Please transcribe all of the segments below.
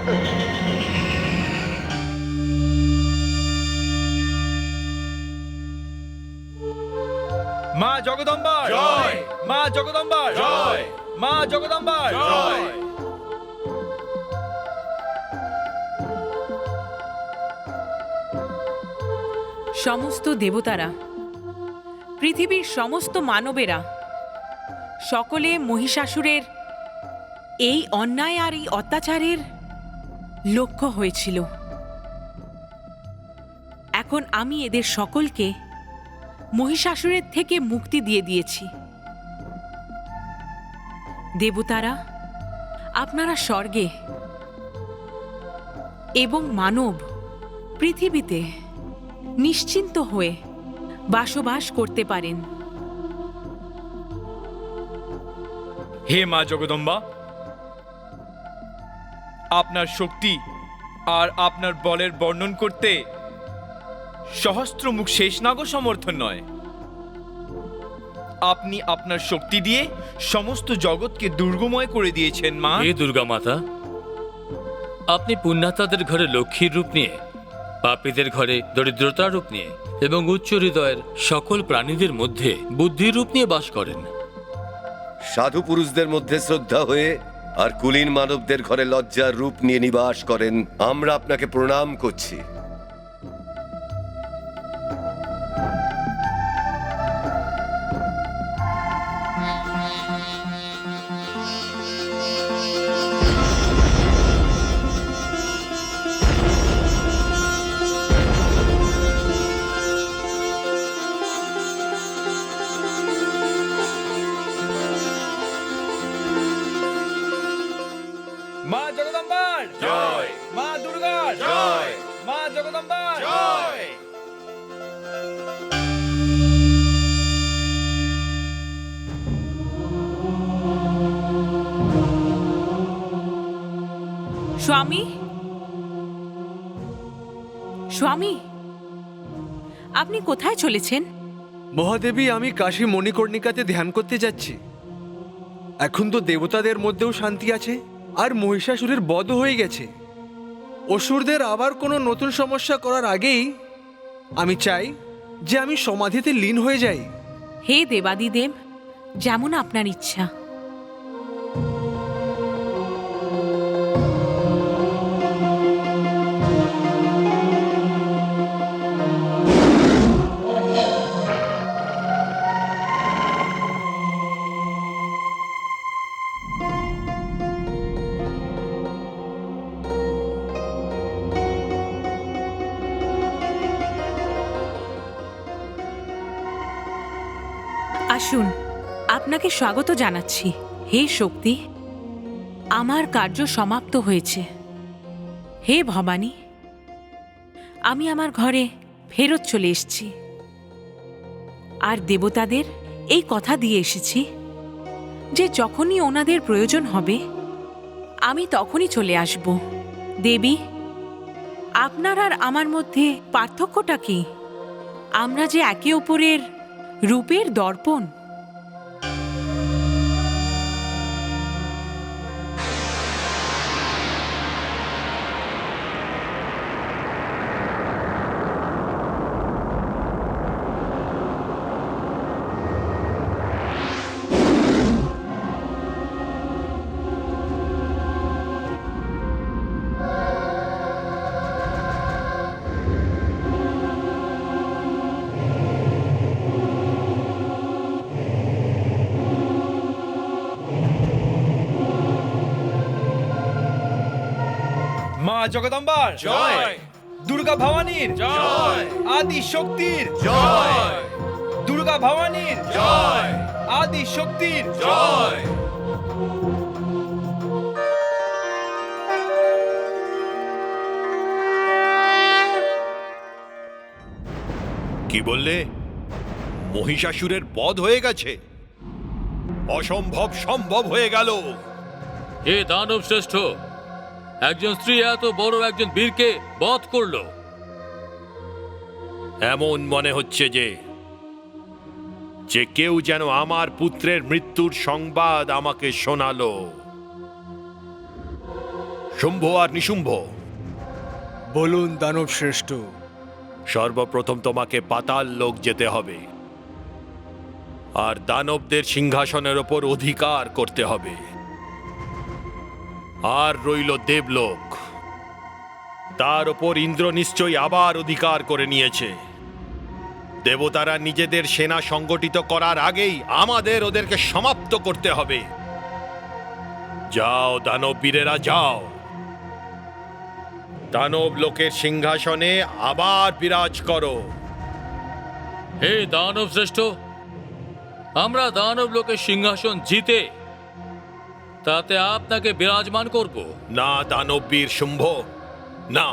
মা জগদম্বার জয়, মা জগদম্বার জয়, মা জগদম্বার জয়। সমস্ত দেবতারা, পৃথিবীর সমস্ত মানবেরা সকলে মহিষাসুরের এই অন্যায় আর এই অত্যাচারের লক্ষ্য হয়েছিল। এখন আমি এদের সকলকে মহিষাসুরের থেকে মুক্তি দিয়ে দিয়েছি। দেবতারা, আপনারা স্বর্গে এবং মানব পৃথিবীতে নিশ্চিন্ত হয়ে বসবাস করতে পারেন। হে মা জগদম্বা, আপনার শক্তি আর আপনার বলের বর্ণন করতে সহস্র মুখ শেষ নাগো সমর্থন নয়। আপনি আপনার শক্তি দিয়ে সমস্ত জগৎকে দুর্গময় করে দিয়েছেন মা। হে দুর্গা মাতা, আপনি পুণ্যাত্মাদের ঘরে লক্ষ্মীর রূপ নিয়ে, পাপীদের ঘরে দরিদ্রতার রূপ নিয়ে এবং উচ্চ হৃদয়ের সকল প্রাণীদের মধ্যে বুদ্ধির রূপ নিয়ে বাস করেন। সাধু পুরুষদের মধ্যে শ্রদ্ধা হয়ে আর কুলীন মানবদের ঘরে লজ্জার রূপ নিয়ে নিবাস করেন। আমরা আপনাকে প্রণাম করছি। মা জগদম্বার জয়, মা দুর্গার জয়, মা জগদম্বার জয়। স্বামী, স্বামী, আপনি কোথায় চলেছেন? মহাদেবী, আমি কাশী মণিকর্ণিকাতে ধ্যান করতে যাচ্ছি। এখন তো দেবতাদের মধ্যেও শান্তি আছে আর মহিষাসুরের বধ হয়ে গেছে। অসুরদের আবার কোনো নতুন সমস্যা করার আগেই আমি চাই যে আমি সমাধিতে লীন হয়ে যাই। হে দেবাদিদেব, যেমন আপনার ইচ্ছা। আসুন, আপনাকে স্বাগত জানাচ্ছি। হে শক্তি, আমার কার্য সমাপ্ত হয়েছে। হে ভবানী, আমি আমার ঘরে ফেরত চলে এসেছি আর দেবতাদের এই কথা দিয়ে এসেছি যে যখনই ওনাদের প্রয়োজন হবে আমি তখনই চলে আসব। দেবী, আপনার আর আমার মধ্যে পার্থক্যটা কি? আমরা যে একে অপরের রূপের দর্পণ। মা জগদম্বার জয়, দুর্গা ভবানীর জয়, আদি শক্তির জয়, দুর্গা ভবানীর জয়, আদি শক্তির জয়। কি বললে? মহিষাসুরের বধ হয়ে গেছে? অসম্ভব সম্ভব হয়ে গেল। হে দানব শ্রেষ্ঠ, একজন স্ত্রী এত বড় একজন বীরকে বধ করলো। এমন মনে হচ্ছে যে কেউ যেন আমার পুত্রের মৃত্যুর সংবাদ আমাকে শোনালো। শুম্ভ আর নিশুম্ভ, বলুন দানব শ্রেষ্ঠ। সর্বপ্রথম তোমাকে পাতাল লোক যেতে হবে আর দানবদের সিংহাসনের ওপর অধিকার করতে হবে। আর রইল দেবলোক, তার ওপর ইন্দ্র নিশ্চয়ই আবার অধিকার করে নিয়েছে। দেবতারা নিজেদের সেনা সংগঠিত করার আগেই আমাদের ওদেরকে সমাপ্ত করতে হবে। যাও দানব বীরেরা, যাও। দানব লোকের সিংহাসনে আবার বিরাজ করো। হে দানব শ্রেষ্ঠ, আমরা দানব লোকের সিংহাসন জিতে তাতে আপনাকে বিরাজমান করব। না দানব বীর শুম্ভ, না,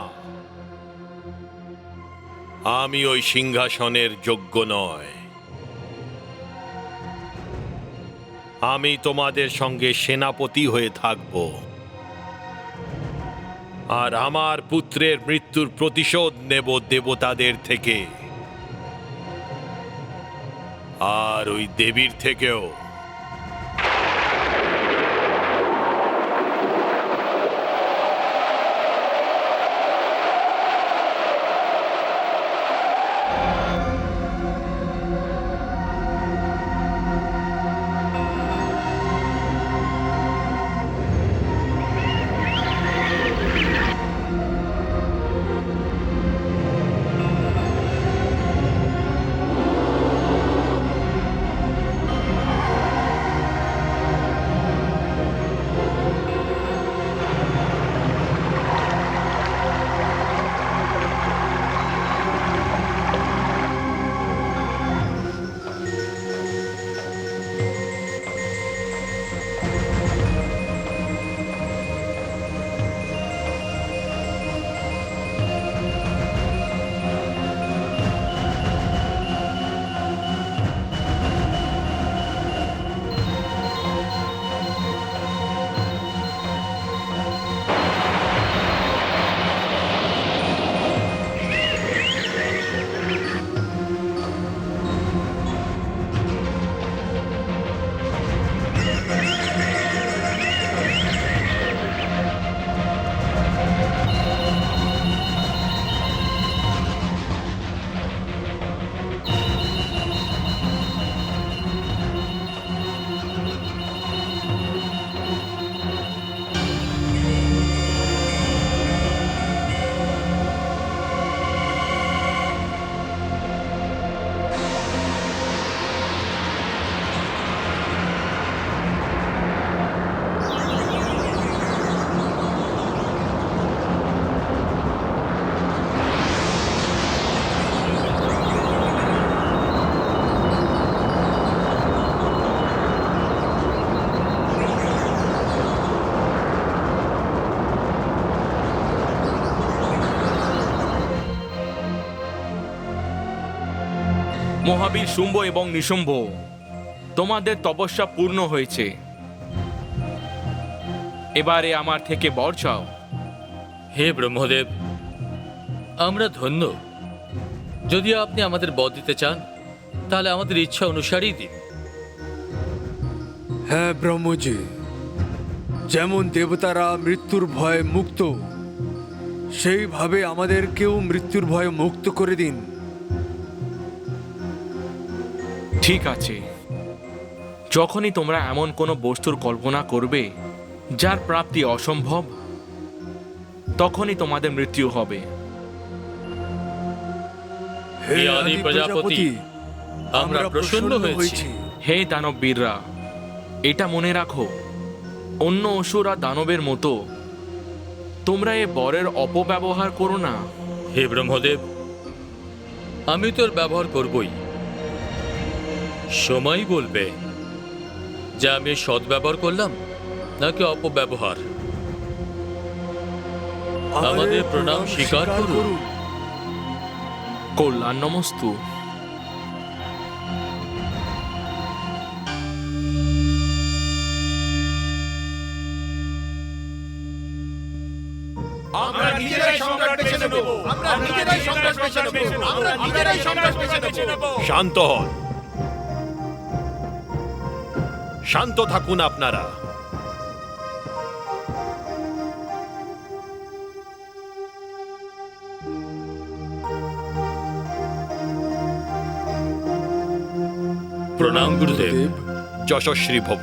আমি ওই সিংহাসনের যোগ্য নয়। আমি তোমাদের সঙ্গে সেনাপতি হয়ে থাকব আর আমার পুত্রের মৃত্যুর প্রতিশোধ নেব দেবতাদের থেকে আর ওই দেবীর থেকেও। মহাবীর শুম্ভ এবং নিশুম্ভ, তোমাদের তপস্যা পূর্ণ হয়েছে। এবারে আমার থেকে বর চাও। হে ব্রহ্মদেব, আমরা ধন্য। যদি আপনি আমাদের বর দিতে চান তাহলে আমাদের ইচ্ছা অনুসারেই দিন। হ্যাঁ ব্রহ্মজি, যেমন দেবতারা মৃত্যুর ভয়ে মুক্ত, সেইভাবে আমাদেরকেও মৃত্যুর ভয়ে মুক্ত করে দিন। ঠিক আছে, যখনই তোমরা এমন কোনো বস্তুর কল্পনা করবে যার প্রাপ্তি অসম্ভব, তখনই তোমাদের মৃত্যু হবে। হে আদি প্রজাপতি, আমরা প্রসন্ন হয়েছি। হে দানববীররা, এটা মনে রাখো, অন্য অসুর আর দানবের মতো তোমরা এ বরের অপব্যবহার করো না। হে ব্রহ্মদেব, আমি তোর ব্যবহার করবই। সময় বলবে যে আমি সদ্ব্যবহার করলাম নাকি অপব্যবহার। আমাদের প্রণাম স্বীকার করুন। কল্যাণ নমস্তু। আমরা নিজেরাই সম্রাট বেছে নেব। আমরা নিজেরাই সম্রাট বেছে নেব। আমরা নিজেরাই সম্রাট বেছে নেব। শান্ত হন, শান্ত থাকুন আপনারা। প্রণাম গুরুদেব। যশস্বী ভব।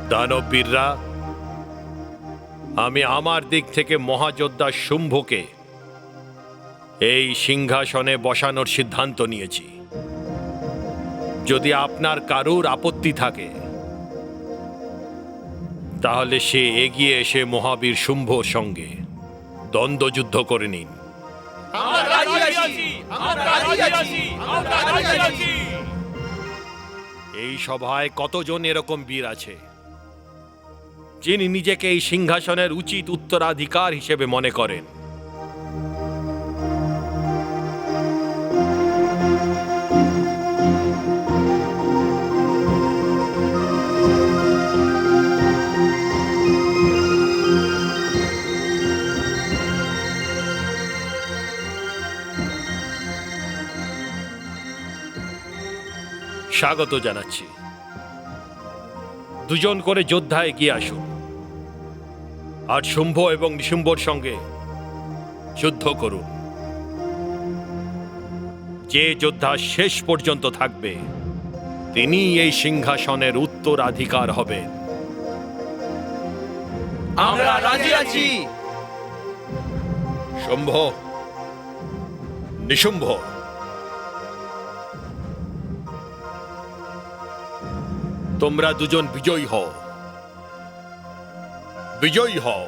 দানববীররা, আমি আমার দিক থেকে মহাযোদ্ধা শুম্ভকে এই সিংহাসনে বসানোর সিদ্ধান্ত নিয়েছি। যদি আপনার কারুর আপত্তি থাকে তাহলে সে এগিয়ে এসে মহাবীর শুম্ভর সঙ্গে দ্বন্দ্বযুদ্ধ করে নিন। এই সভায় কতজন এরকম বীর আছে যিনি নিজেকে এই সিংহাসনের উচিত উত্তরাধিকার হিসেবে মনে করেন? স্বাগত জানাচ্ছি। দুজন করে যোদ্ধা এগিয়ে আসুন আর শুম্ভ এবং নিশুম্ভর সঙ্গে যুদ্ধ করুন। যে যোদ্ধা শেষ পর্যন্ত থাকবে তিনি এই সিংহাসনের উত্তরাধিকার হবেন। আমরা রাজি আছি। শুম্ভ, নিশুম্ভ, তোমরা দুজন বিজয়ী হও, বিজয়ী হও।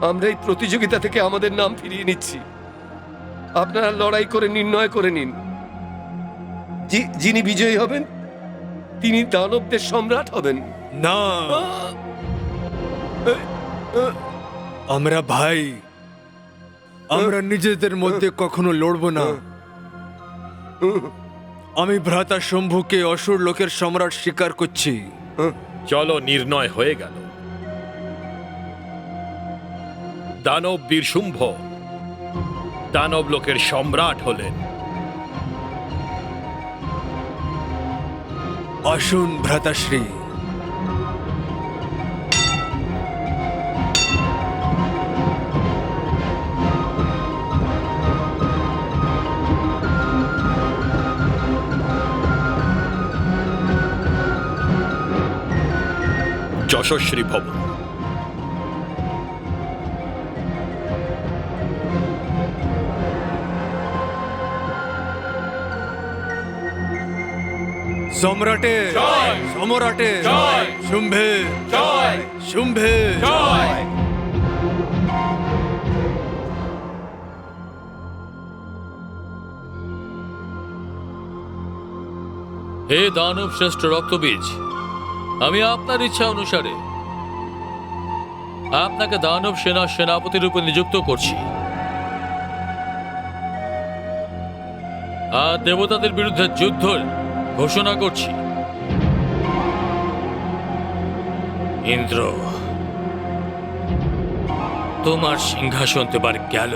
আমরা এই প্রতিযোগিতা থেকে আমাদের নাম ফিরিয়ে নিচ্ছি। আপনারা লড়াই করে নির্ণয় করে নিন। যিনি বিজয়ী হবেন তিনি দানবদের সম্রাট হবেন। না, আমরা ভাই, আমরা নিজেদের মধ্যে কখনো লড়বো না। আমি ভ্রাতা শম্ভুকে অসুর লোকের সম্রাট স্বীকার করছি। চলো, নির্ণয় হয়ে গেল। দানব বীর শুম্ভ দানব লোকের সম্রাট হলেন। আসুন ভ্রাতাশ্রী। যশস্বী ভব। সম্রাটে সম্রাটে শুম্ভে শুম্ভে। হে দানব শ্রেষ্ঠ রক্তবীজ, আমি আপনার ইচ্ছা অনুসারে আপনাকে দানব সেনার সেনাপতি রূপে নিযুক্ত করছি। আর দেবতাদের বিরুদ্ধে যুদ্ধ ঘোষণা করছি। ইন্দ্র, তোমার সিংহাসন এবার গেল।